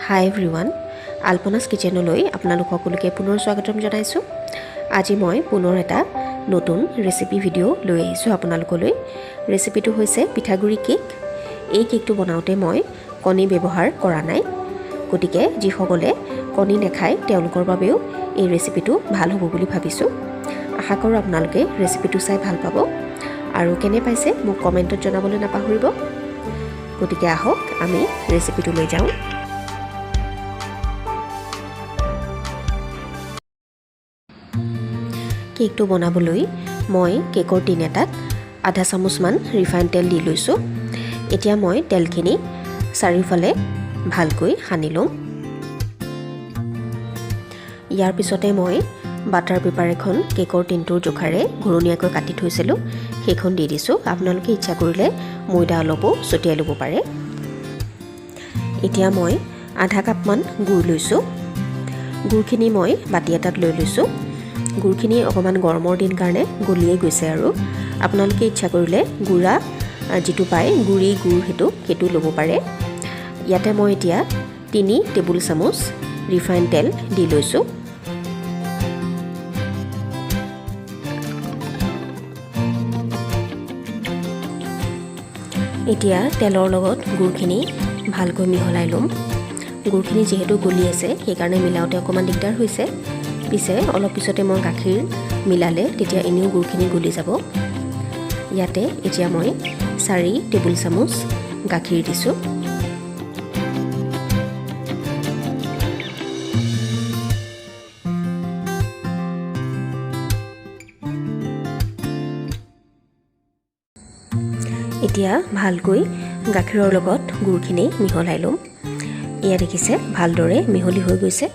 হাই everyone, আলপনাছ কিচেনলৈ আপোনালোক সকলোকে পুনৰ স্বাগতম জনাইছোঁ। আজি মই পুনৰ এটা নতুন ৰেচিপি ভিডিঅ' লৈ আহিছোঁ আপোনালোকলৈ। ৰেচিপিটো হৈছে পিঠাগুড়ি কেক। এই কেকটো বনাওঁতে মই কণী ব্যৱহাৰ কৰা নাই, গতিকে যিসকলে কণী নাখায় তেওঁলোকৰ বাবেও এই ৰেচিপিটো ভাল হ'ব বুলি ভাবিছোঁ। আশা কৰোঁ আপোনালোকে ৰেচিপিটো চাই ভাল পাব আৰু কেনে পাইছে মোক কমেণ্টত জনাবলৈ নাপাহৰিব। গতিকে আহক আমি ৰেচিপিটো লৈ যাওঁ। কেকটো বনাবলৈ মই কেকৰ টিন এটাত আধা চামুচমান ৰিফাইন তেল দি লৈছোঁ। এতিয়া মই তেলখিনি চাৰিওফালে ভালকৈ সানি ল'ম। ইয়াৰ পিছতে মই বাটাৰ পেপাৰ এখন কেকৰ টিনটোৰ জোখাৰে ঘূৰণীয়াকৈ কাটি থৈছিলোঁ, সেইখন দি দিছোঁ। আপোনালোকে ইচ্ছা কৰিলে ময়দা অলপো ছটিয়াই ল'ব পাৰে। এতিয়া মই আধা কাপমান গুড় লৈছোঁ। গুড়খিনি মই বাতি এটাত লৈ লৈছোঁ। গুড়খিনি অকণমান গৰমৰ দিন কাৰণে গলিয়ে গৈছে আৰু আপোনালোকে ইচ্ছা কৰিলে গুড়া যিটো পায় গুড়ি গুড় সেইটো ল'ব পাৰে। ইয়াতে মই এতিয়া 3 টেবুল চামুচ ৰিফাইন তেল দি লৈছোঁ। এতিয়া তেলৰ লগত গুড়খিনি ভালকৈ মিহলাই ল'ম। গুড়খিনি যিহেতু গলি আছে সেইকাৰণে মিলাওঁতে অকণমান দিগদাৰ হৈছে। পিছে অলপ পিছতে মই গাখীৰ মিলালে তেতিয়া এনেও গুড়খিনি গলি যাব। ইয়াতে এতিয়া মই 4 টেবুল চামুচ গাখীৰ দিছোঁ। এতিয়া ভালকৈ গাখীৰৰ লগত গুড়খিনি মিহলাই ল'ম। এয়া দেখিছে ভালদৰে মিহলি হৈ গৈছে।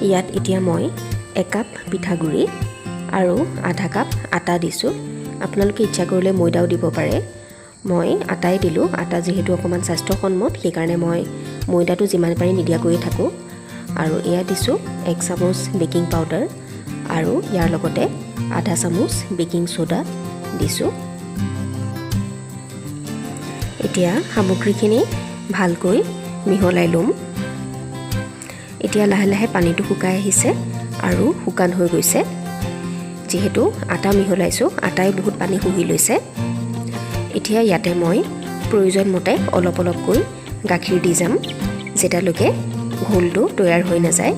ইয়াত এতিয়া মই 1 কাপ পিঠাগুড়ি আৰু আধা কাপ আটা দিছোঁ। আপোনালোকে ইচ্ছা কৰিলে ময়দাও দিব পাৰে। মই আটাই দিলোঁ। আটা যিহেতু অকণমান স্বাস্থ্যসন্মত সেইকাৰণে মই ময়দাটো যিমান পাৰি নিদিয়াকৈয়ে থাকোঁ। আৰু এয়া দিছোঁ 1 চামুচ বেকিং পাউডাৰ আৰু ইয়াৰ লগতে আধা চামুচ বেকিং ছ'ডা দিছোঁ। এতিয়া সামগ্ৰীখিনি ভালকৈ মিহলাই ল'ম। এতিয়া লাহে লাহে পানীটো শুকাই আহিছে আৰু শুকান হৈ গৈছে। যিহেতু আটা মিহলাইছোঁ, আটাই বহুত পানী শুহি লৈছে। এতিয়া ইয়াতে মই প্ৰয়োজন মতে অলপ অলপকৈ গাখীৰ দি যাম, যেতিয়ালৈকে ঘোলটো তৈয়াৰ হৈ নাযায়।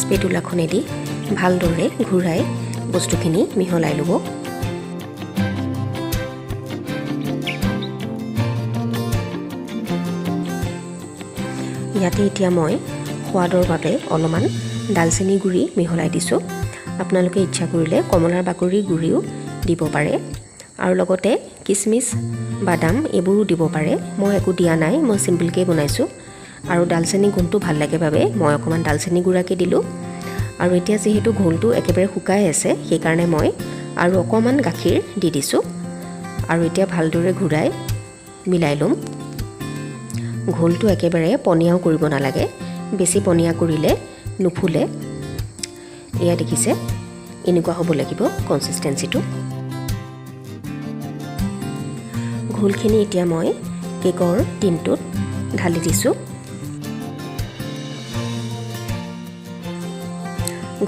স্পেটুলাখনেদি ভালদৰে ঘূৰাই বস্তুখিনি মিহলাই ল'ব। ইয়াতে এতিয়া মই সোৱাদৰ বাবে অলপমান ডালচেনি গুড়ি মিহলাই দিছোঁ। আপোনালোকে ইচ্ছা কৰিলে কমলাৰ বাকলিৰ গুড়িও দিব পাৰে আৰু লগতে কিচমিচ বাদাম এইবোৰো দিব পাৰে। মই একো দিয়া নাই, মই চিম্পলকৈ বনাইছোঁ আৰু ডালচেনি গোন্ধটো ভাল লাগে বাবে মই অকণমান ডালচেনি গুড়াকে দিলোঁ। আৰু এতিয়া যিহেতু ঘোলটো একেবাৰে শুকাই আছে সেইকাৰণে মই আৰু অকণমান গাখীৰ দি দিছোঁ আৰু এতিয়া ভালদৰে ঘূৰাই মিলাই ল'ম। ঘোলটো একেবাৰে পনীয়াও কৰিব নালাগে, বেছি পনীয়া কৰিলে নুফুলে। এয়া দেখিছে এনেকুৱা হ'ব লাগিব কনচিষ্টেঞ্চিটো। ঘোলখিনি এতিয়া মই কেকৰ টিনটোত ঢালি দিছোঁ।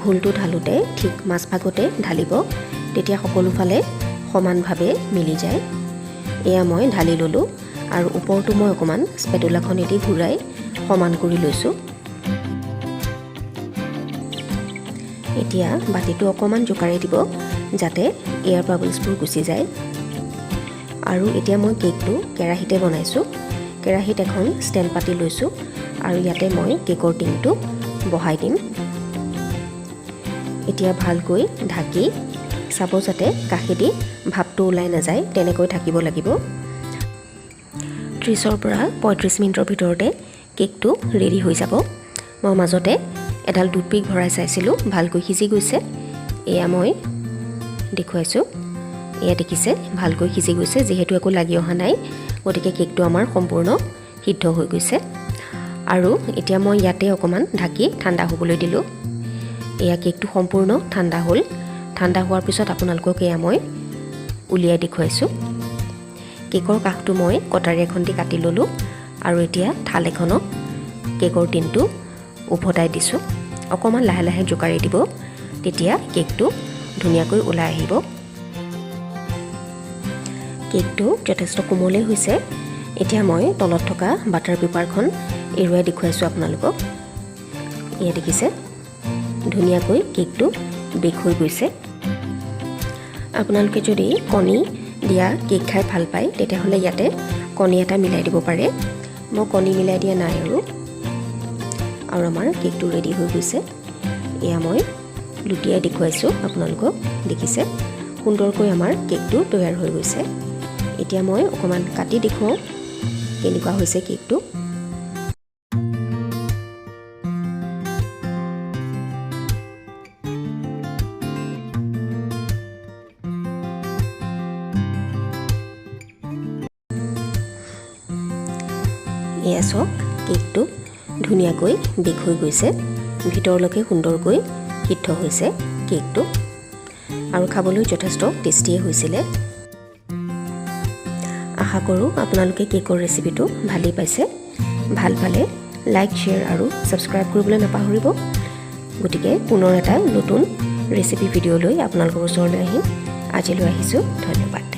ঘোলটো ঢালোতে ঠিক মাজভাগতে ঢালিব, তেতিয়া সকলোফালে সমানভাৱে মিলি যায়। এয়া মই ঢালি ল'লোঁ আৰু ওপৰটো মই অকণমান স্পেটুলাখনেদি ঘূৰাই সমান কৰি লৈছোঁ। এতিয়া বাতিটো অকণমান জোকাৰি দিব যাতে এয়াৰ বাবলছবোৰ গুচি যায়। আৰু এতিয়া মই কেকটো কেৰাহীতে বনাইছোঁ। কেৰাহীত এখন ষ্টেণ্ড পাতি লৈছোঁ আৰু ইয়াতে মই কেকৰ টিনটো বহাই দিম। এতিয়া ভালকৈ ঢাকি চাব যাতে কাষেদি ভাপটো ওলাই নাযায়, তেনেকৈ থাকিব লাগিব। 30 পৰা 35 মিনিটৰ ভিতৰতে কেকটো ৰেডি হৈ যাব। মই মাজতে এডাল টুথপিক ভৰাই চাইছিলোঁ, ভালকৈ সিজি গৈছে। এয়া মই দেখুৱাইছোঁ। এয়া দেখিছে ভালকৈ সিজি গৈছে, যিহেতু একো লাগি অহা নাই গতিকে কেকটো আমাৰ সম্পূৰ্ণ সিদ্ধ হৈ গৈছে। আৰু এতিয়া মই ইয়াতে অকণমান ঢাকি ঠাণ্ডা হ'বলৈ দিলোঁ। এয়া কেকটো সম্পূৰ্ণ ঠাণ্ডা হ'ল। ঠাণ্ডা হোৱাৰ পিছত আপোনালোকক এয়া মই উলিয়াই দেখুৱাইছোঁ। কেকৰ কাষটো মই কটাৰী এখন দি কাটি ল'লোঁ আৰু এতিয়া থাল এখনত কেকৰ টিনটো উভতাই দিছোঁ। অকণমান লাহে লাহে জোকাৰি দিব, তেতিয়া কেকটো ধুনীয়াকৈ ওলাই আহিব। কেকটো যথেষ্ট কোমলেই হৈছে। এতিয়া মই তলত থকা বাটাৰ পেপাৰখন এৰুৱাই দেখুৱাইছোঁ আপোনালোকক। এয়া দেখিছে, ধুনীয়াকৈ কেকটো বেক হৈ গৈছে। আপোনালোকে যদি কণী দিয়া কেক খাই ভাল পায় তেতিয়াহ'লে ইয়াতে কণী এটা মিলাই দিব পাৰে। মই কণী মিলাই দিয়া নাই আৰু আমাৰ কেকটো ৰেডি হৈ গৈছে। এয়া মই লুটিয়াই দেখুৱাইছোঁ আপোনালোকক, দেখিছে সুন্দৰকৈ আমাৰ কেকটো তৈয়াৰ হৈ গৈছে। এতিয়া মই অকণমান কাটি দেখুৱাওঁ কেনেকুৱা হৈছে কেকটো। এয়া চাওক, কেকটো ধুনীয়াকৈ বেক হৈ গৈছে, ভিতৰলৈকে সুন্দৰকৈ সিদ্ধ হৈছে কেকটো, আৰু খাবলৈ যথেষ্ট টেষ্টিয়ে হৈছিলে। আশা কৰোঁ আপোনালোকে কেকৰ ৰেচিপিটো ভালেই পাইছে। ভাল পালে লাইক, শ্বেয়াৰ আৰু ছাবস্ক্ৰাইব কৰিবলৈ নাপাহৰিব। গতিকে পুনৰ এটা নতুন ৰেচিপি ভিডিঅ' লৈ আপোনালোকৰ ওচৰলৈ আহিম। আজিলৈ আহিছোঁ, ধন্যবাদ।